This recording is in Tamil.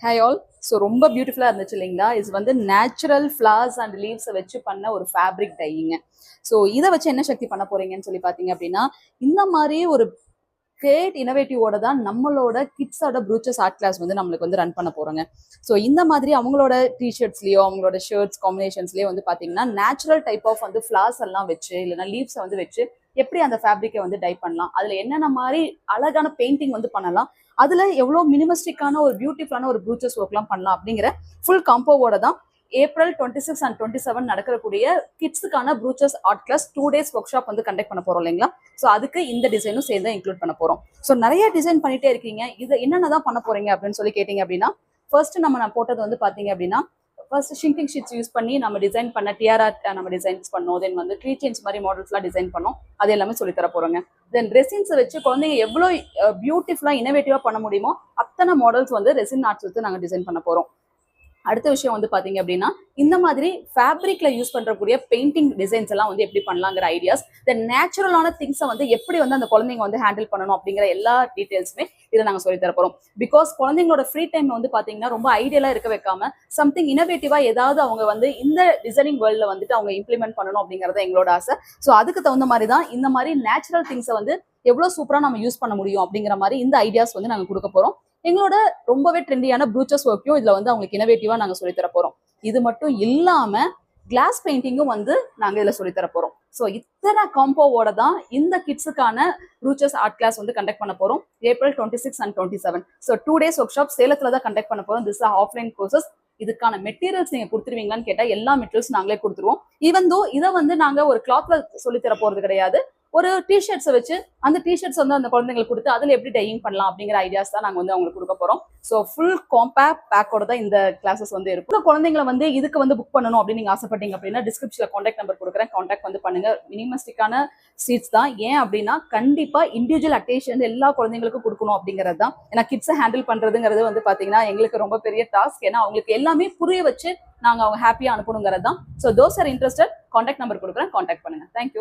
Hi all. ஸோ ரொம்ப பியூட்டிஃபுல்லாக இருந்துச்சு இல்லைங்களா? இது வந்து நேச்சுரல் ஃப்ளவர்ஸ் அண்ட் லீவ்ஸை வச்சு பண்ண ஒரு ஃபேப்ரிக் டையிங்க. ஸோ இதை வச்சு என்ன சக்தி பண்ண போறீங்கன்னு சொல்லி பார்த்தீங்க அப்படின்னா, இந்த மாதிரி ஒரு கிரியேட் இனோவேட்டிவோட தான் நம்மளோட கிட்ஸோட ப்ரூச்சஸ் ஆர்ட் கிளாஸ் வந்து நம்மளுக்கு வந்து ரன் பண்ண போறோங்க. ஸோ இந்த மாதிரி அவங்களோட டிஷர்ட்ஸ்லயோ அவங்களோட ஷர்ட்ஸ் காம்பினேஷன்ஸ்லயோ வந்து பாத்தீங்கன்னா நேச்சுரல் டைப் ஆஃப் வந்து ஃபிளார்ஸ் எல்லாம் வச்சு இல்லைன்னா லீவ்ஸை வந்து வச்சு எப்படி அந்த ஃபேப்ரிக்கை வந்து டை பண்ணலாம், அதுல என்னென்ன மாதிரி அழகான பெயிண்டிங் வந்து பண்ணலாம், அதுல எவ்வளவு மினிமஸ்டிக்கான ஒரு பியூட்டிஃபுல்லான ஒரு ப்ரூச்சஸ் ஒர்க்லாம் பண்ணலாம் அப்படிங்கிற ஃபுல் காம்போவோட தான் ஏப்ரல் 26 அண்ட் 27 நடக்கக்கூடிய கிட்ஸுக்கான brooches art class 2 days workshop வந்து கண்டக்ட் பண்ண போறோம் இல்லைங்களா? ஸோ அதுக்கு இந்த டிசைனும் சேர்ந்து இன்க்ளூட் பண்ண போறோம். ஸோ நிறைய டிசைன் பண்ணிட்டே இருக்கீங்க, இது என்னென்னதான் பண்ண போறீங்க அப்படின்னு சொல்லி கேட்டீங்க அப்படின்னா, ஃபர்ஸ்ட் நான் போட்டது வந்து பாத்தீங்க அப்படின்னா, ஃபர்ஸ்ட் ஷிங்கிங் ஷீட்ஸ் யூஸ் பண்ணி நம்ம டிசைன் பண்ண டிஆர்ஆர் நம்ம டிசைன்ஸ் பண்ணோம். தென் வந்து ட்ரீ செயின்ஸ் மாதிரி மாடல்ஸ்லாம் டிசைன் பண்ணோம். அது எல்லாமே சொல்லி தர போறோங்க. தென் ரெசின்ஸை வச்சு குழந்தைங்க எவ்வளோ பியூட்டிஃபுல்லா இனோவேட்டிவா பண்ண முடியுமோ அத்தனை மாடல்ஸ் வந்து ரெசின் ஆர்ட்ஸ் வச்சு நாங்கள் டிசைன் பண்ண போறோம். அடுத்த விஷயம் வந்து பாத்தீங்க அப்படின்னா, இந்த மாதிரி ஃபேப்ரிக்ல யூஸ் பண்றக்கூடிய பெயிண்டிங் டிசைன்ஸ் எல்லாம் வந்து எப்படி பண்ணலாங்கிற ஐடியாஸ், இந்த நேச்சுரலான திங்ஸை வந்து எப்படி வந்து அந்த குழந்தைங்க வந்து ஹேண்டில் பண்ணணும் அப்படிங்கிற எல்லா டீடைல்ஸுமே இதை நாங்கள் சொல்லி தர போறோம். பிகாஸ் குழந்தைங்களோட ஃப்ரீ டைம் வந்து பாத்தீங்கன்னா ரொம்ப ஐடியலா இருக்க வைக்காம சம்திங் இனோவேட்டிவா ஏதாவது அவங்க வந்து இந்த டிசைனிங் வேர்ல்ட்ல வந்துட்டு அவங்க இம்ப்ளிமெண்ட் பண்ணணும் அப்படிங்கறத எங்களோட ஆசை. ஸோ அதுக்கு தகுந்த மாதிரி தான் இந்த மாதிரி நேச்சுரல் திங்ஸை வந்து எவ்வளவு சூப்பரா நம்ம யூஸ் பண்ண முடியும் அப்படிங்கிற மாதிரி இந்த ஐடியாஸ் வந்து நாங்கள் கொடுக்க போறோம். எங்களோட ரொம்பவே ட்ரெண்டியான ப்ரூச்சஸ் ஒர்க்கையும் இதுல வந்து அவங்களுக்கு இனோவேட்டிவா நாங்க சொல்லித்தர போறோம். இது மட்டும் இல்லாம கிளாஸ் பெயிண்டிங்கும் வந்து நாங்க இதுல சொல்லித்தர போறோம். ஸோ இத்தனை காம்போவோட தான் இந்த கிட்ஸுக்கான ப்ரூச்சஸ் ஆர்ட் கிளாஸ் வந்து கண்டக்ட் பண்ண போறோம் April 26 and 27. So 2 days work shop சேலத்துல தான் கண்டக்ட் பண்ண போறோம். This offline courses. இதுக்கான மெட்டீரியல்ஸ் நீங்க கொடுத்துருவீங்களான்னு கேட்டா எல்லா மெட்டீரியல்ஸ் நாங்களே கொடுத்துருவோம். ஈவன் தோ இதை வந்து நாங்க ஒரு கிளாத்ல சொல்லித்தர போறது கிடையாது, ஒரு டிஷர்ட்ஸை வச்சு அந்த டிஷர்ட்ஸ் வந்து அந்த குழந்தைங்களுக்கு கொடுத்து அதில் எப்படி டையிங் பண்ணலாம் அப்படிங்கிற ஐடியாஸ் தான் நாங்கள் வந்து அவங்களுக்கு கொடுக்க போறோம். ஸோ ஃபுல் காம்பேக்ட் பேக்கோட தான் இந்த கிளாஸஸ் வந்து இருக்கும். குழந்தைங்களை வந்து இதுக்கு வந்து புக் பண்ணணும் அப்படின்னு நீங்க ஆசைப்பட்டீங்க அப்படின்னா டிஸ்கிரிப்ஷன்ல காண்டாக்ட் நம்பர் கொடுக்குறேன், காண்டாக்ட் வந்து பண்ணுங்க. மினிமஸ்டிக்கான சீட்ஸ் தான். ஏன் அப்படின்னா கண்டிப்பா இண்டிவிஜுவல் அட்டேஷன் எல்லா குழந்தைங்களுக்கும் கொடுக்கணும் அப்படிங்கிறது தான். ஏன்னா கிட்ஸை ஹேண்டில் பண்றதுங்கிறது வந்து பாத்தீங்கன்னா எங்களுக்கு ரொம்ப பெரிய டாஸ்க். ஏன்னா அவங்களுக்கு எல்லாமே புரிய வச்சு நாங்கள் அவங்க ஹாப்பியா அனுப்பணுங்கிறது தான். So those are interested, contact number கொடுக்குறேன், காண்டாக்ட் பண்ணுங்க. தேங்க்யூ.